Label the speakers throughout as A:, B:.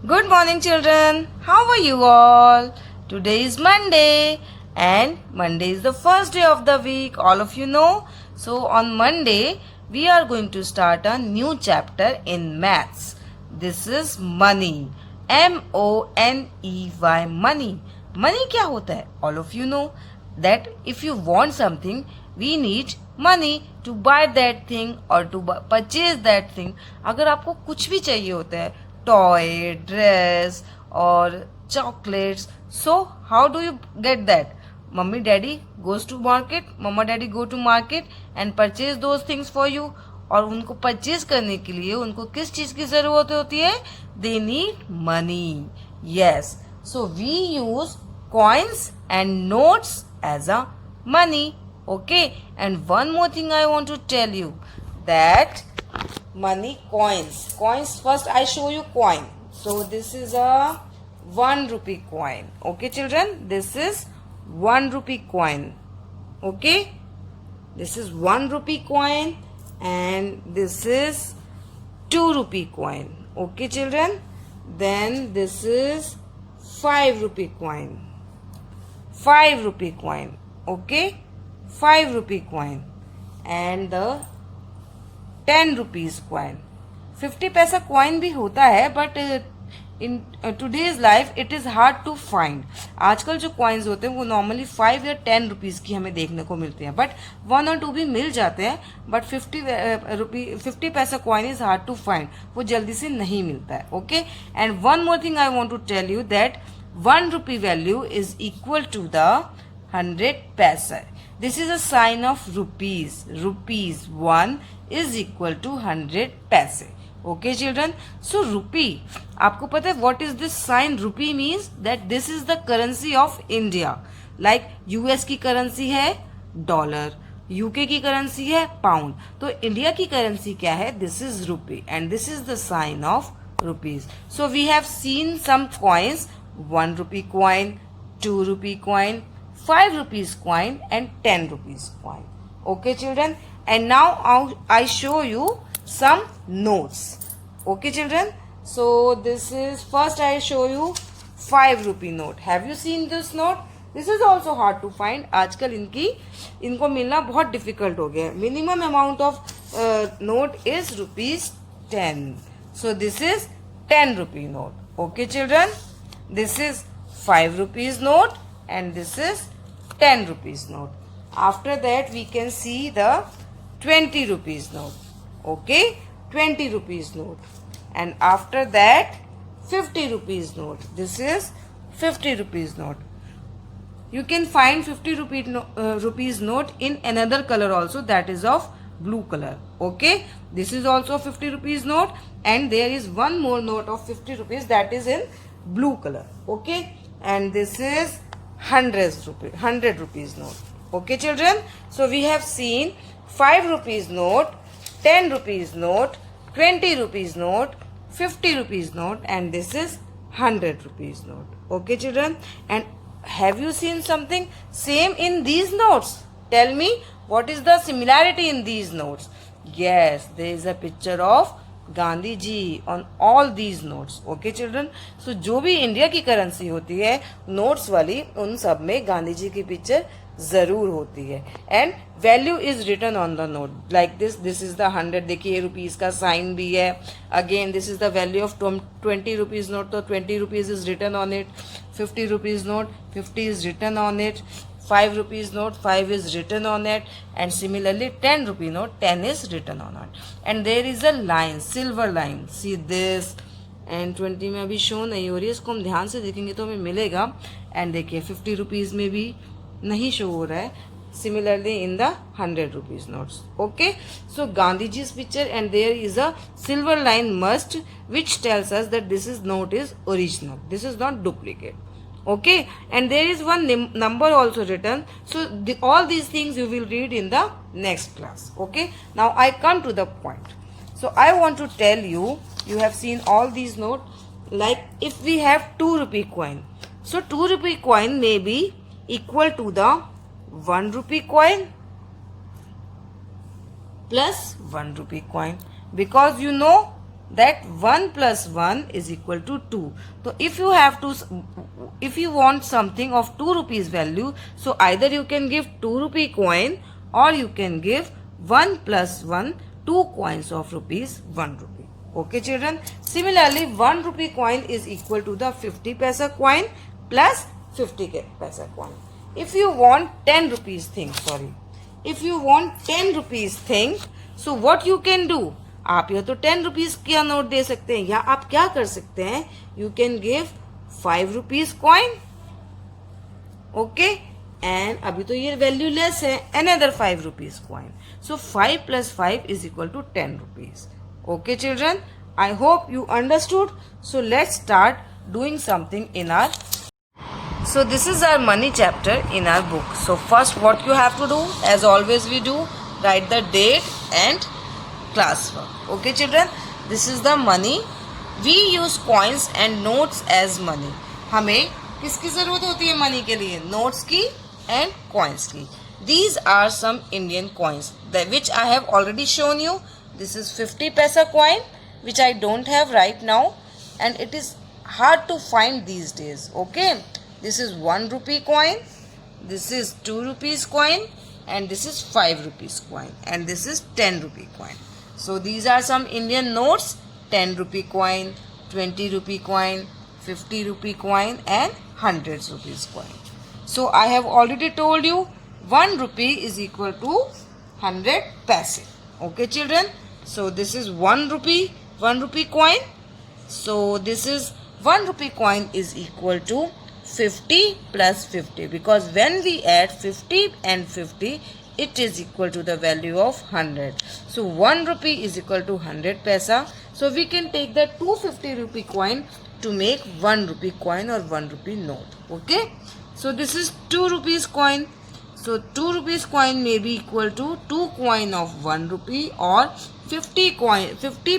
A: Good morning, children. How are you all? Today is Monday, and Monday is the first day of the week. All of you know. So, on Monday, we are going to start a new chapter in maths. This is money. MONEY. Money. Money क्या होता है? All of you know that if you want something, we need money to buy that thing or to purchase that thing. अगर आपको कुछ भी चाहिए होता है, toy, dress or chocolates, so how do you get that? Mummy daddy goes to market, mama daddy go to market and purchase those things for you. और उनको purchase करने के लिए उनको किस चीज की जरूरत होती है? They need money. Yes, so we use coins and notes as a money. Okay, and one more thing I want to tell you, that money, coins first I show you coin. So this is a 1 rupee coin. Okay children, this is 1 rupee coin. Okay, this is 1 rupee coin and this is 2 rupee coin. Okay children, then this is 5 rupee coin. 5 rupee coin. Okay, 5 rupee coin and the 10 rupees coin. 50 पैसा coin भी होता है, but in today's life it is hard to find. आजकल जो coins होते हैं वो normally 5 या 10 rupees की हमें देखने को मिलती हैं, but 1 और 2 भी मिल जाते हैं, but 50 पैसा coin is hard to find. वो जल्दी से नहीं मिलता है. Okay, and one more thing I want to tell you, that 1 rupee value is equal to the 100 paisa. This is a sign of rupees. Rupees 1 is equal to 100 paise. Okay children, so rupee, आपको पता है what is this sign? Rupee means that this is the currency of India. Like US की currency है dollar, UK की currency है pound, तो India की currency क्या है? This is rupee and this is the sign of rupees. So we have seen some coins, 1 rupee coin, 2 rupee coin, 5 rupees coin and 10 rupees coin. Okay children, and now I show you some notes. Okay children, so this is first I show you 5 rupee note. Have you seen this note? This is also hard to find. आजकल इनको मिलना बहुत difficult हो गया है. Minimum amount of note is ₹10. So this is 10 rupee note. Okay children, this is 5 rupees note and this is 10 rupees note. After that we can see the 20 rupees note. Okay, 20 rupees note. And after that 50 rupees note. This is 50 rupees note. You can find 50 rupees note in another color also, that is of blue color. Okay, this is also 50 rupees note and there is one more note of 50 rupees that is in blue color. Okay, and this is 100 rupees note. Okay children, so we have seen 5 rupees note, 10 rupees note, 20 rupees note, 50 rupees note and this is 100 rupees note. Okay children, and have you seen something same in these notes? Tell me, what is the similarity in these notes? Yes, there is a picture of Gandhi ji on all these notes. Okay children, so जो भी India की currency होती है notes वाली, उन सब में गांधी जी की पिक्चर जरूर होती है and value is written on the note like this is the 100. देखिए रुपीज का साइन भी है. Again this is the value of 20 rupees note, तो 20 rupees is written on it. 50 rupees note, 50 is written on it. 5 rupees note, 5 is written on it. And similarly 10 rupee note, 10 is written on it. And there is a line, silver line. See this. And 20 में अभी show नहीं हो रही है, इसको हम ध्यान से देखेंगे तो हमें मिलेगा. एंड देखिए 50 रुपीज़ में भी नहीं शो हो रहा है. Similarly in the 100 rupees notes. Okay, so Gandhiji's picture and there is a silver line must, which tells us that this is note is original. This is not duplicate. Okay, and there is one number also written. So all these things you will read in the next class. Okay, now I come to the point. So I want to tell you, you have seen all these notes. Like if we have 2 rupee coin, so 2 rupee coin may be equal to the 1 rupee coin plus 1 rupee coin, because you know that 1 plus 1 is equal to 2. So if you want something of 2 rupees value, so either you can give 2 rupee coin or you can give 1 plus 1, 2 coins of rupees 1 rupee. Okay children. Similarly, 1 rupee coin is equal to the 50 paisa coin plus 50 paisa coin. If you want 10 rupees thing, if you want 10 rupees thing, so what you can do? आप या तो 10 rupees का note दे सकते हैं, या आप क्या कर सकते हैं, you can give 5 rupees coin. Okay, and अभी तो ये वैल्यू लेस है, another 5 rupees coin. So 5 plus 5 is equal to 10 rupees. Okay children, I hope you understood. So let's start doing something in our. So this is our money chapter in our book. So first what you have to do, as always we do, write the date and class work. Okay children, this is the money. We use coins and notes as money. हमें किसकी जरूरत होती है money के लिए? Notes की and coins की. These are some Indian coins which I have already shown you. This is 50 paisa coin which I don't have right now, and it is hard to find these days. Okay, this is 1 rupee coin, this is 2 rupees coin, and this is 5 rupees coin, and this is 10 rupee coin. So these are some Indian notes: 10 rupee coin, 20 rupee coin, 50 rupee coin, and 100 rupees coin. So I have already told you 1 rupee is equal to 100 paise. Okay children, so this is 1 rupee coin. So this is 1 rupee coin is equal to 50 plus 50, because when we add 50 and 50, it is equal to the value of 100. So 1 rupee is equal to 100 paisa. So we can take the 250 rupee coin to make 1 rupee coin or 1 rupee note. Okay, so this is 2 rupees coin. So 2 rupees coin may be equal to 2 coin of 1 rupee or 50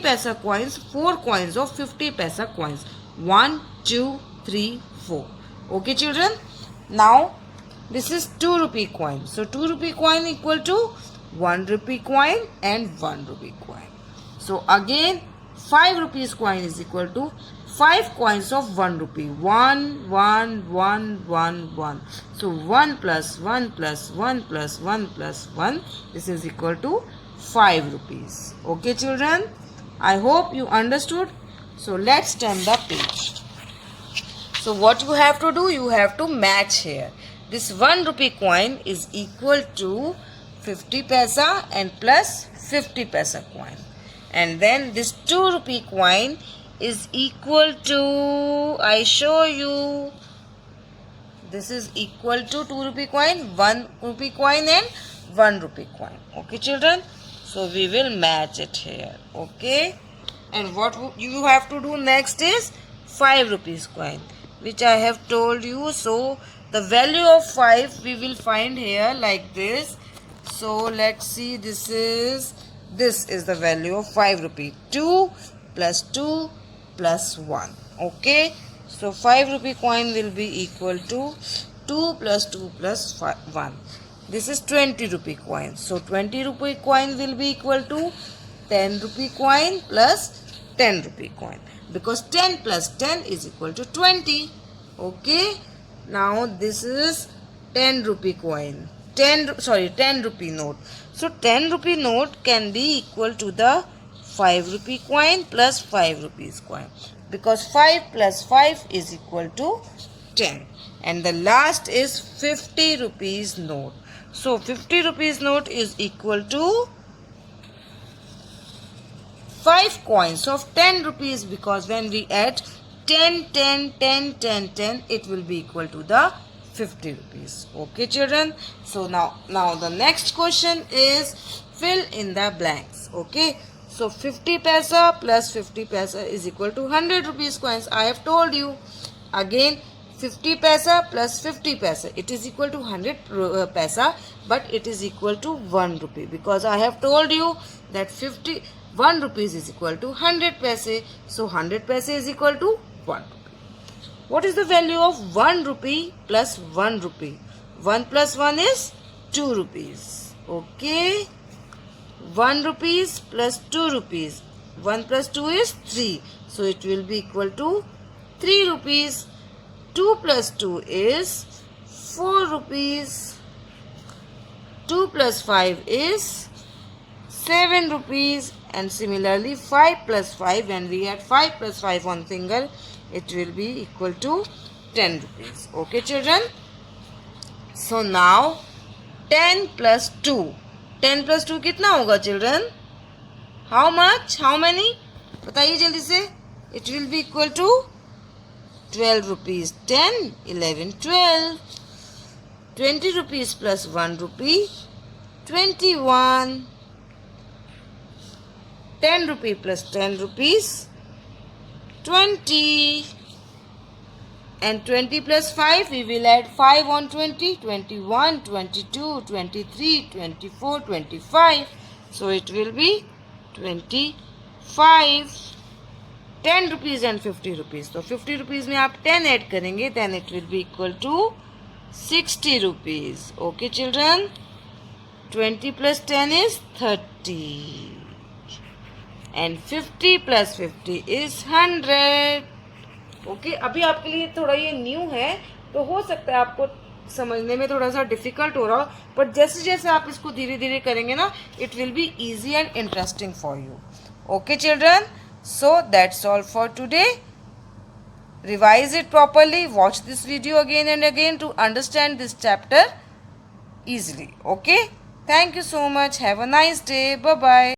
A: paisa coins, 4 coins of 50 paisa coins. 1, 2, 3, 4. Okay children. Now this is 2 rupee coin. So 2 rupee coin equal to 1 rupee coin and 1 rupee coin. So again 5 rupees coin is equal to 5 coins of 1 rupee. 1, 1, 1, 1, 1. So 1 plus 1 plus 1 plus 1 plus 1. This is equal to 5 rupees. Okay children, I hope you understood. So let's turn the page. So what you have to do, you have to match here. This 1 rupee coin is equal to 50 paisa and plus 50 paisa coin. And then this 2 rupee coin is equal to, I show you, this is equal to 2 rupee coin, 1 rupee coin and 1 rupee coin. Okay children, so we will match it here. Okay, and what you have to do next is 5 rupees coin, which I have told you. So the value of 5 we will find here like this. So let's see, this is the value of 5 rupee. 2 plus 2 plus 1. Okay, so 5 rupee coin will be equal to 2 plus 2 plus 1. This is 20 rupee coin. So 20 rupee coin will be equal to 10 rupee coin plus 10 rupee coin, because 10 plus 10 is equal to 20. Okay, now this is 10 rupee coin. 10 rupee note. So 10 rupee note can be equal to the 5 rupee coin plus 5 rupees coin, because 5 plus 5 is equal to 10. And the last is 50 rupees note. So 50 rupees note is equal to 5 coins of 10 rupees, because when we add 10, 10, 10, 10, 10, it will be equal to the 50 rupees. Okay children, so now the next question is fill in the blanks. Okay, so 50 paisa plus 50 paisa is equal to 100 rupees coins. I have told you. Again 50 paisa plus 50 paisa, it is equal to 100 paisa, but it is equal to 1 rupee, because I have told you that 1 rupees is equal to 100 paise. So 100 paise is equal to 1 rupee. What is the value of 1 rupee plus 1 rupee? 1 plus 1 is 2 rupees. Okay, 1 rupees plus 2 rupees. 1 plus 2 is 3. So it will be equal to 3 rupees. 2 plus 2 is 4 rupees. 2 plus 5 is 7 rupees. And similarly 5 plus 5, when we add 5 plus 5 on finger, it will be equal to 10 rupees. Okay children. So now 10 plus 2. 10 plus 2 कितना होगा children? How much? How many? बताइए जल्दी से. It will be equal to 12 rupees. 10, 11, 12. 20 rupees plus 1 rupee, 21. 10 rupee plus 10 rupees, 20. And 20 plus 5, we will add 5 on 20, 21, 22, 23, 24, 25. So it will be 25. 10 rupees and 50 rupees. So 50 rupees में आप 10 add करेंगे, then it will be equal to 60 rupees. Okay children. 20 plus 10 is 30. And 50 plus 50 is 100. Okay अभी आपके लिए थोड़ा ये new है, तो हो सकता है आपको समझने में थोड़ा सा डिफिकल्ट हो रहा हो, बट जैसे जैसे आप इसको धीरे धीरे करेंगे ना, it will be easy and interesting for you. Okay children, so that's all for today. Revise it properly. Watch this video again and again to understand this chapter easily. Okay? Thank you so much. Have a nice day. Bye-bye.